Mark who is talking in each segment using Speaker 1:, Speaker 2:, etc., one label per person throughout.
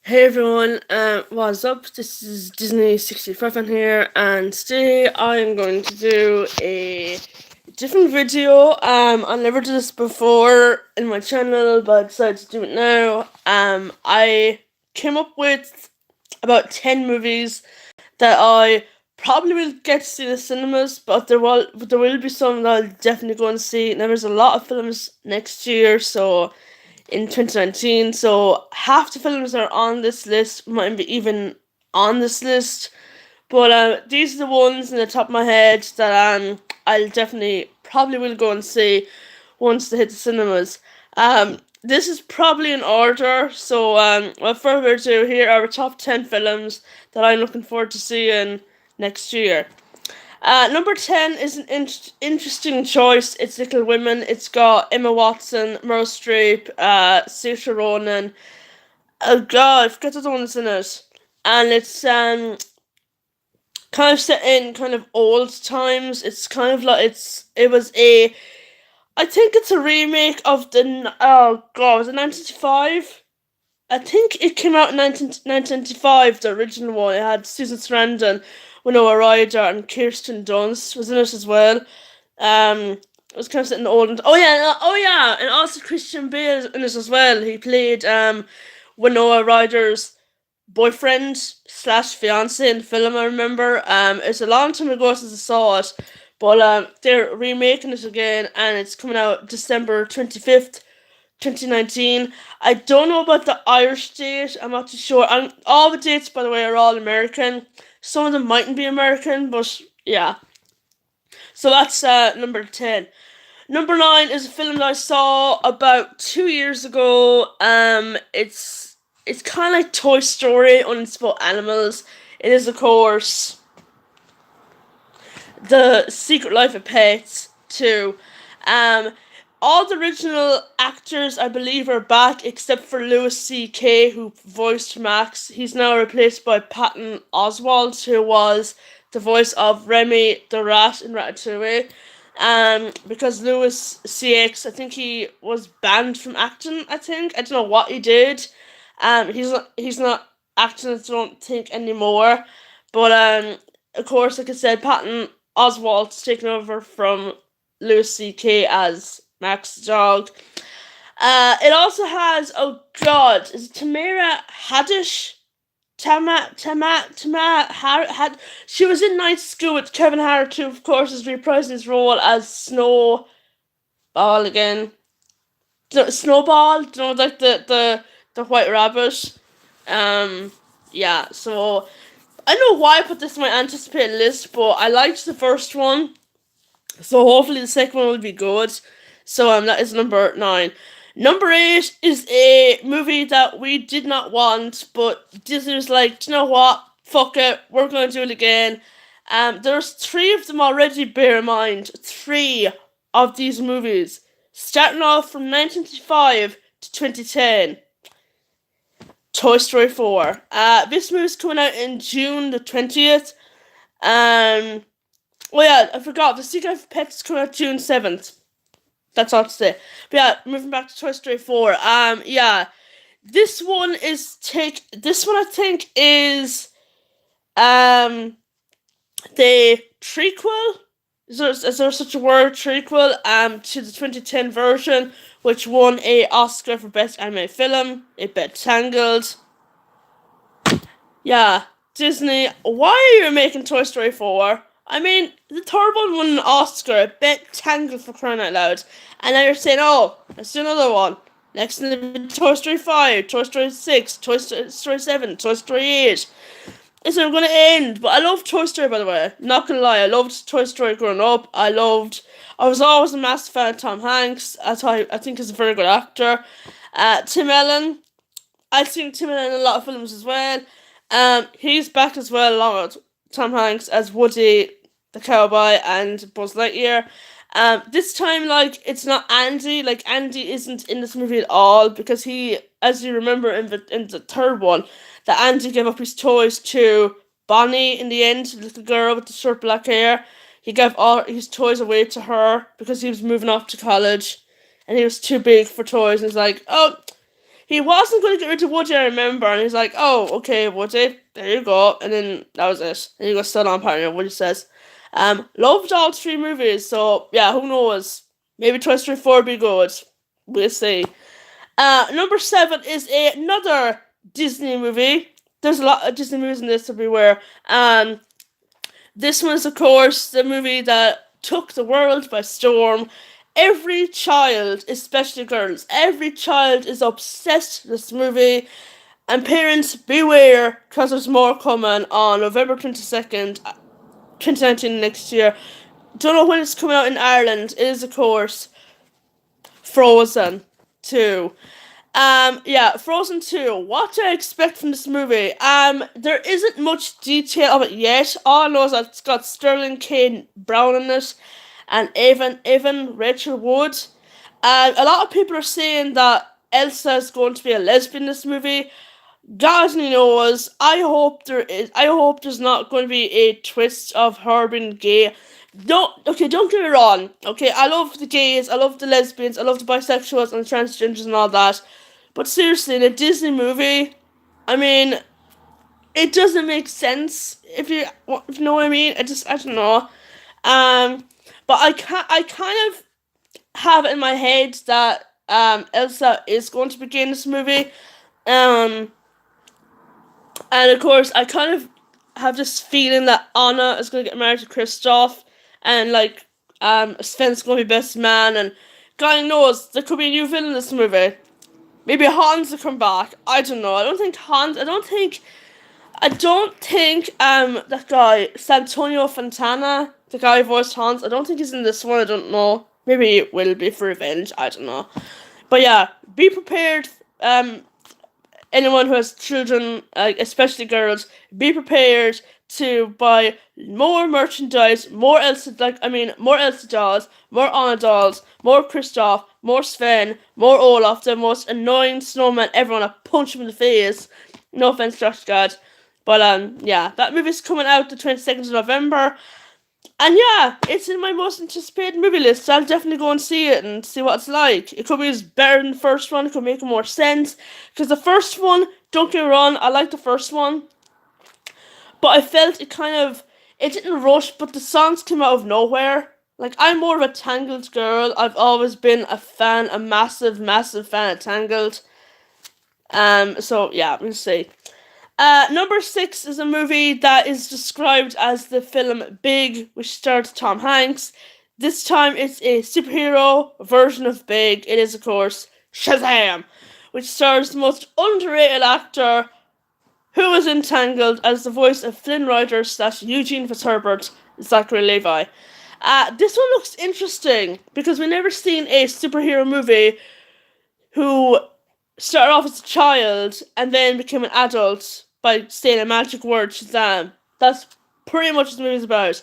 Speaker 1: Hey everyone, what's up? This is Disney 65 on here, and today I am going to do a different video. I never did this before in my channel, but I decided to do it now. I came up with about 10 movies that I probably will get to see in the cinemas, but there will be some that I'll definitely go and see. And there's a lot of films next year, so in 2019. So half the films that are on this list might be even on this list. But these are the ones in the top of my head that I'll definitely probably will go and see once they hit the cinemas. This is probably in order. So without further ado, here are our top 10 films that I'm looking forward to seeing next year. Number 10 is an interesting choice. It's Little Women. It's got Emma Watson, Meryl Streep, Saoirse Ronan. Oh god, I forget the one that's in it. And it's kind of set in kind of old times. It's kind of like it was a I think it's a remake of oh god, was it 1995? I think it came out in 1995, the original one. It had Susan Sarandon, Winona Ryder, and Kirsten Dunst was in it as well. It was kind of sitting old. Oh yeah, and also Christian Bale in it as well. He played Winona Ryder's boyfriend slash fiance in the film. I remember. It's a long time ago since I saw it, but they're remaking it again, and it's coming out December 25th, 2019. I don't know about the Irish date. I'm not too sure. All the dates, by the way, are all American. Some of them mightn't be American, but yeah. So that's number 10. Number 9 is a film that I saw about 2 years ago. It's kind of like Toy Story, only it's about animals. It is, of course, The Secret Life of Pets 2. Um, all the original actors, I believe, are back except for Louis C.K., who voiced Max. He's now replaced by Patton Oswalt, who was the voice of Remy the Rat in Ratatouille. Because Louis CX, I think he was banned from acting. I don't know what he did. He's not acting. I don't think anymore. But of course, like I said, Patton Oswalt's taken over from Louis C.K. as Max the dog. It also has, oh god, is it Tamara Haddish? Had she was in Night School with Kevin Hart, who of course is reprising his role as Snowball again. Snowball, like the White Rabbit. Um, yeah. So I don't know why I put this in my anticipated list, but I liked the first one, so hopefully the second one will be good. So that is number 9. Number 8 is a movie that we did not want, but Disney was like, do you know what? Fuck it, we're gonna do it again. There's 3 of them already, bear in mind. 3 of these movies. Starting off from 1995 to 2010. Toy Story 4. This movie's coming out in June the 20th. Well, yeah, I forgot. The Secret of Pets is coming out June 7th. That's all to say. But yeah, moving back to Toy Story 4. Yeah. This one I think is um the trequel. Is there such a word, trequel? To the 2010 version, which won a Oscar for Best Animated Film. It bet Tangled. Yeah, Disney, why are you making Toy Story 4? I mean, the third one won an Oscar. It bet Tangled, for crying out loud. And now you're saying, oh, let's do another one. Next in Toy Story 5, Toy Story 6, Toy Story 7, Toy Story 8. It's never going to end. But I love Toy Story, by the way. Not gonna lie, I loved Toy Story growing up. I was always a massive fan of Tom Hanks. I think he's a very good actor. Tim Allen. I've seen Tim Allen in a lot of films as well. He's back as well, along with Tom Hanks as Woody the cowboy and Buzz Lightyear. This time, like, it's not Andy. Like, Andy isn't in this movie at all because he, as you remember in the third one, that Andy gave up his toys to Bonnie in the end, the little girl with the short black hair. He gave all his toys away to her because he was moving off to college, and he was too big for toys. And he's like, oh, he wasn't going to get rid of Woody, I remember, and he's like, "Oh, okay, Woody, there you go," and then that was it. And he got still on partner. Woody says, "Loved all three movies, so yeah, who knows? Maybe Toy Story 4 will be good. We'll see." Number 7 is another Disney movie. There's a lot of Disney movies in this everywhere. This one is, of course, the movie that took the world by storm. Every child, especially girls, every child is obsessed with this movie. And parents, beware, because there's more coming on November 22nd, 2019, next year. Don't know when it's coming out in Ireland. It is, of course, Frozen 2. Yeah, Frozen 2. What do I expect from this movie? There isn't much detail of it yet. All I know is that it's got Sterling K. Brown in it and Evan Rachel Wood. And a lot of people are saying that Elsa is going to be a lesbian in this movie. God only knows. I hope there is. I hope there's not going to be a twist of her being gay. Don't get me wrong. Okay, I love the gays, I love the lesbians, I love the bisexuals and the transgenders and all that. But seriously, in a Disney movie, I mean, it doesn't make sense if you know what I mean. I don't know. Um, but I kind of have it in my head that Elsa is going to be in this movie. Um, and of course, I kind of have this feeling that Anna is going to get married to Kristoff, and like Sven's going to be best man, and God knows there could be a new villain in this movie. Maybe Hans will come back. I don't know. I don't think Hans. I don't think that guy Santonio Fontana, the guy who voiced Hans. I don't think he's in this one. I don't know. Maybe it will be for revenge. I don't know. But yeah, be prepared. Anyone who has children, especially girls, be prepared to buy more merchandise, more Elsa dolls, more Anna dolls, more Kristoff, more Sven, more Olaf, the most annoying snowman ever. I punch him in the face. No offense, Josh Gad. But yeah, that movie's coming out the 22nd of November. And yeah, it's in my most anticipated movie list, so I'll definitely go and see it and see what it's like. It could be better than the first one, it could make more sense. Because the first one, don't get me wrong, I like the first one. But I felt it didn't rush, but the songs came out of nowhere. Like, I'm more of a Tangled girl. I've always been a massive, massive fan of Tangled. So yeah, we'll see. Number 6 is a movie that is described as the film Big, which stars Tom Hanks. This time it's a superhero version of Big. It is, of course, Shazam, which stars the most underrated actor who was entangled as the voice of Flynn Rider / Eugene Fitzherbert, Zachary Levi. This one looks interesting because we've never seen a superhero movie who started off as a child and then became an adult by saying a magic word, Shazam. That's pretty much what the movie's about.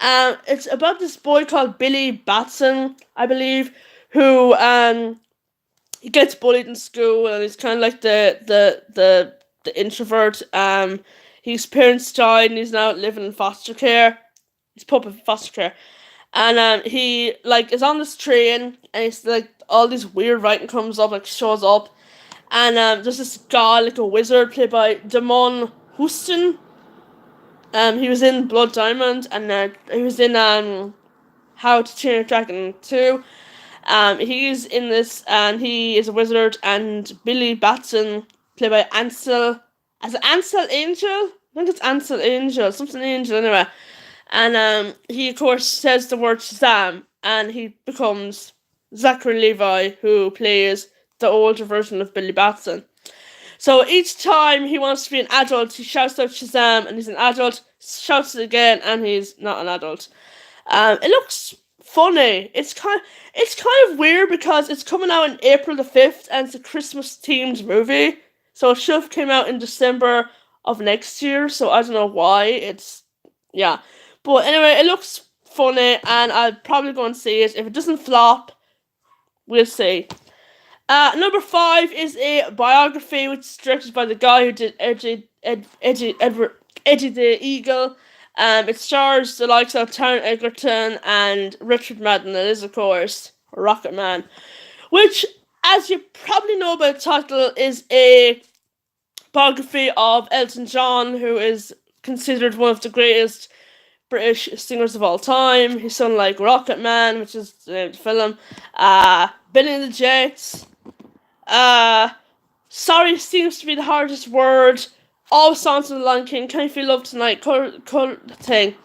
Speaker 1: It's about this boy called Billy Batson, I believe, who he gets bullied in school and he's kind of like the introvert. His parents died and he's now living in foster care. He's put up in foster care. And he like is on this train and it's like all these weird writing comes up, like shows up. And there's this guy, like a wizard, played by Damon Houston. He was in Blood Diamond, and he was in How to Train Your Dragon 2. He's in this, and he is a wizard, and Billy Batson, played by Ansel. As Ansel Angel? I think it's Ansel Angel, something Angel, anyway. And he, of course, says the word Shazam, and he becomes Zachary Levi, who plays the older version of Billy Batson. So each time he wants to be an adult, he shouts out Shazam, and he's an adult, shouts it again, and he's not an adult. It looks funny. It's kind of weird because it's coming out on April the 5th, and it's a Christmas themed movie. So it should have came out in December of next year. So I don't know why. Yeah. But anyway, it looks funny, and I'll probably go and see it. If it doesn't flop, we'll see. Number 5 is a biography which is directed by the guy who did Eddie the Eagle. It stars the likes of Taron Egerton and Richard Madden. It is, of course, Rocket Man. Which as you probably know by the title, is a biography of Elton John, who is considered one of the greatest British singers of all time. He's sung like Rocket Man, which is the film, Billy and the Jets, uh, Sorry seems to be the hardest word, all songs of the Lion King, Can You Feel Love Tonight, thing,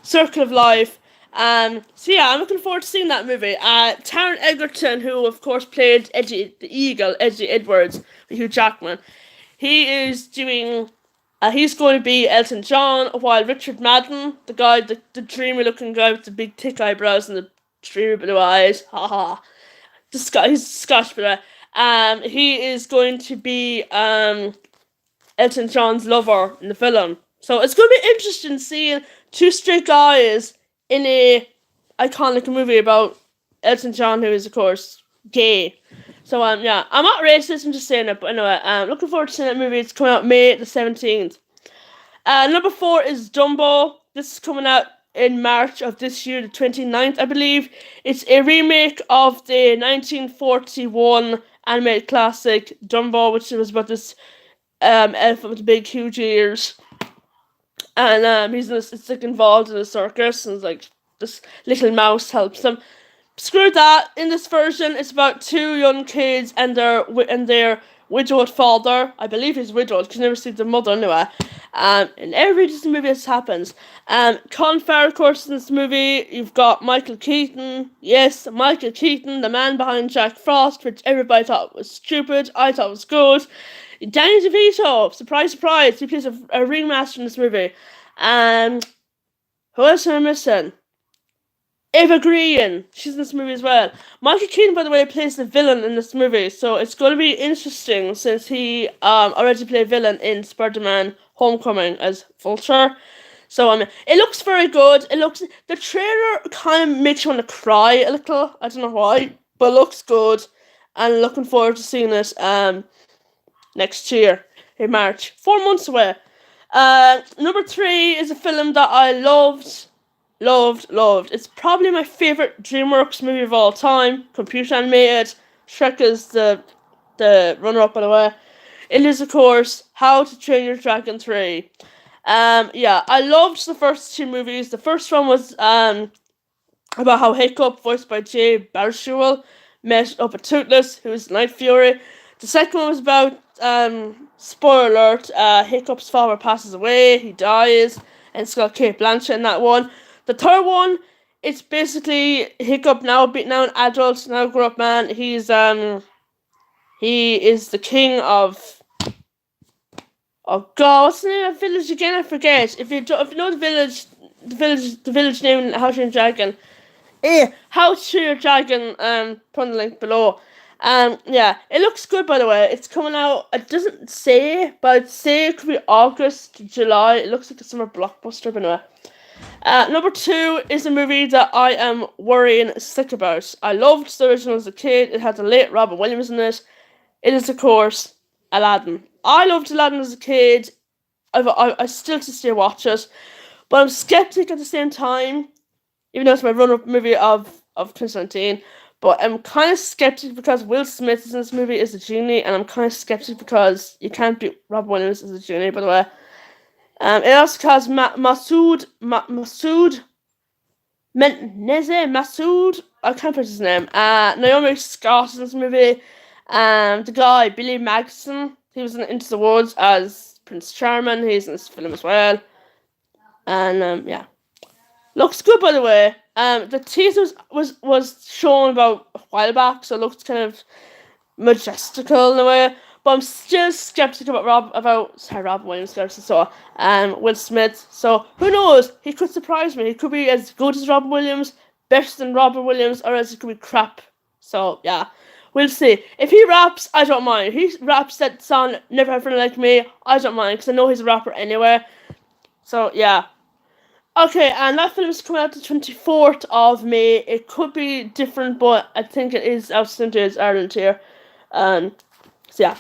Speaker 1: Circle of Life. So yeah, I'm looking forward to seeing that movie. Taron Egerton, who of course played Eddie the Eagle, Eddie Edwards, with Hugh Jackman, he is doing. He's going to be Elton John, while Richard Madden, the guy, the dreamy looking guy with the big thick eyebrows and the dreamy blue eyes, haha. He's Scottish, but he is going to be Elton John's lover in the film. So it's going to be interesting seeing two straight guys in a iconic movie about Elton John, who is of course gay. So yeah, I'm not racist, I'm just saying it. But anyway, looking forward to seeing that movie. It's coming out May the 17th. Number 4 is Dumbo. This is coming out in March of this year, the 29th, I believe. It's a remake of the 1941 animated classic Dumbo, which was about this elephant with big, huge ears. And it's like involved in a circus, and it's like this little mouse helps him. Screw that. In this version, it's about two young kids and their widowed father. I believe he's widowed because he never sees the mother anyway. In every Disney movie this happens. Colin Farrell, of course, in this movie. You've got Michael Keaton. Yes, Michael Keaton, the man behind Jack Frost, which everybody thought was stupid. I thought was good. Danny DeVito, surprise, surprise, he plays a ringmaster in this movie. Who else am I missing? Eva Green, she's in this movie as well. Michael Keaton, by the way, plays the villain in this movie, so it's going to be interesting since he already played villain in Spider-Man Homecoming as Vulture. So it looks very good. The trailer kind of makes you want to cry a little. I don't know why, but it looks good, and looking forward to seeing it next year in March. 4 months away. Number 3 is a film that I loved. It's probably my favourite DreamWorks movie of all time. Computer animated. Shrek is the runner-up, by the way. It is, of course, How to Train Your Dragon 3. Yeah, I loved the first 2 movies. The first one was about how Hiccup, voiced by Jay Baruchel, met up with Toothless, who is Night Fury. The second one was about, spoiler alert, Hiccup's father passes away, he dies, and it's got Cate Blanchett in that one. The third one, it's basically Hiccup now an adult, now a grown-up man. He is the king of, oh god, what's the name of the village again? I forget. If you know the village name in How to Train Your Dragon, How to Train Your Dragon, put the link below. Yeah, it looks good, by the way. It's coming out, it doesn't say, but I'd say it could be August, July. It looks like a summer blockbuster, but anyway. Number 2 is a movie that I am worrying sick about. I loved the original as a kid. It had the late Robin Williams in it. It is, of course, Aladdin. I loved Aladdin as a kid. I still to this day watch it. But I'm skeptic at the same time, even though it's my run-up movie of 2019. But I'm kind of skeptic because Will Smith is in this movie as a genie, and I'm kind of skeptic because you can't beat Robin Williams as a genie, by the way. It also has Masood, I can't pronounce his name. Naomi Scott in this movie. The guy, Billy Magnussen, he was in Into the Woods as Prince Charming. He's in this film as well. And, yeah. Looks good, by the way. The teaser was shown about a while back, so it looks kind of majestical in a way. But I'm still skeptic about Robin Williams, Will Smith. So who knows? He could surprise me. He could be as good as Robin Williams, better than Robin Williams, or else it could be crap. So yeah, we'll see. If he raps, I don't mind. If he raps that song "Never Have a Friend Like Me," I don't mind because I know he's a rapper anyway. So yeah. Okay, and that film is coming out the 24th of May. It could be different, but I think it is out of Ireland here. So yeah.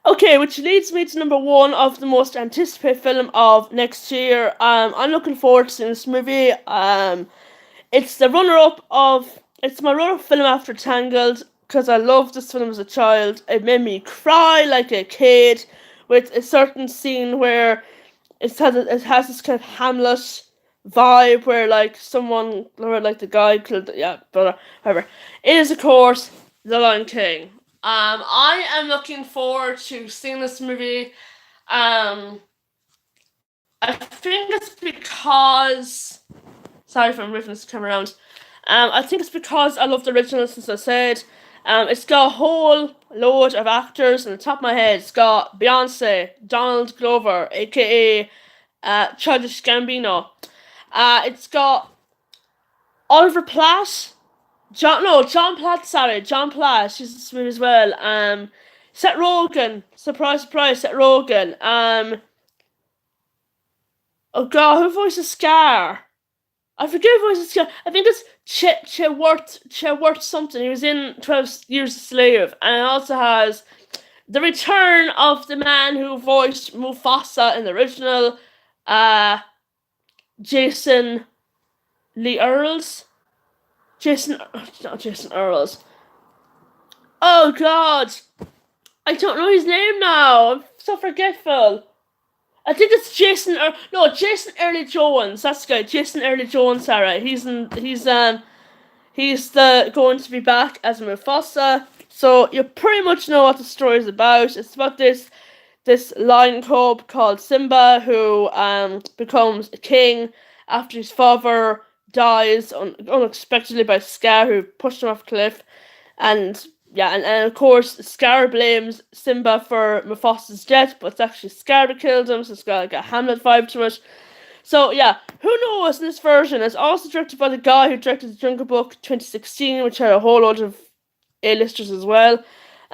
Speaker 1: Okay, which leads me to number 1 of the most anticipated film of next year. I'm looking forward to seeing this movie. It's my runner-up film after Tangled. because I loved this film as a child. It made me cry like a kid with a certain scene where it has this kind of Hamlet vibe where like someone or like the guy killed but whatever. It is of course The Lion King. I am looking forward to seeing this movie. Um, I think it's because sorry if I'm moving this camera around. I think it's because I love the original, since I said. It's got a whole load of actors on the top of my head. It's got Beyonce, Donald Glover, aka Childish Gambino. It's got Oliver Platt. John Platt, sorry. John Platt, she's in this movie as well. Seth Rogen. Surprise, surprise, Seth Rogen. Oh god, who voices Scar? I forget who voices Scar. I think it's Chewart something. He was in 12 Years a Slave. And it also has the return of the man who voiced Mufasa in the original, Jason Lee Earls. Not Jason Earls. Oh god! I don't know his name now. I'm so forgetful. I think it's Jason Early Jones. That's the guy. Jason Early Jones, sorry. He's going to be back as Mufasa. So you pretty much know what the story is about. It's about this lion cub called Simba who becomes a king after his father dies unexpectedly by Scar, who pushed him off a cliff. And of course Scar blames Simba for Mufasa's death, but it's actually Scar that killed him, so it's got like a Hamlet vibe to it. So yeah, who knows in this version? It's also directed by the guy who directed The Jungle Book 2016, which had a whole lot of A-listers as well.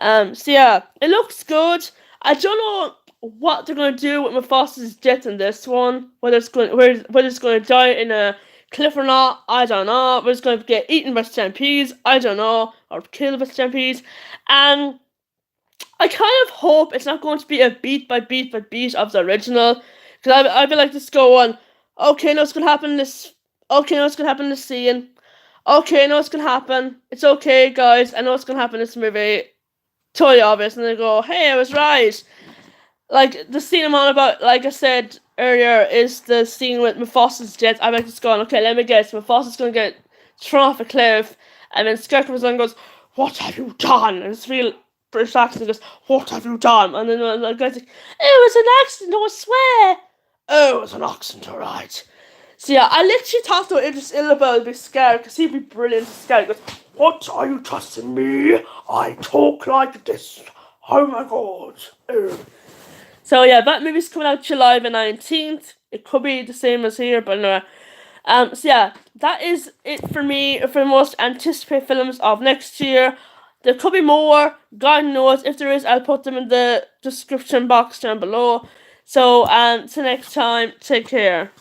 Speaker 1: So yeah, it looks good. I don't know what they're going to do with Mufasa's death in this one. Whether it's going to die in a cliff or not, I don't know. Whether it's going to get eaten by stampedes, I don't know, or killed by stampedes. And I kind of hope it's not going to be a beat by beat by beat of the original, because I'd be like this going, okay, no, what's going to happen in this. Okay, no, what's going to happen in this scene. Okay, I know what's going to happen. It's okay, guys. I know what's going to happen in this movie. Totally obvious. And they go, hey, I was right. Like, the scene I'm on about, like I said earlier, is the scene with Mufasa's death. I'm like just going, okay, let me guess. Mufasa's going to get thrown off a cliff. And then Scarecrow's on goes, what have you done? And it's real British accent goes, what have you done? And then the guy's like, it was an accident, I swear. Oh, it was an accident, alright. So yeah, I literally thought that Idris Elba would be scared, because he'd be brilliant scared. He goes, what are you trusting me? I talk like this. Oh my god. Oh. So yeah, that movie's coming out July the 19th. It could be the same as here, but no. So yeah, that is it for me for the most anticipated films of next year. There could be more. God knows. If there is, I'll put them in the description box down below. So till next time, take care.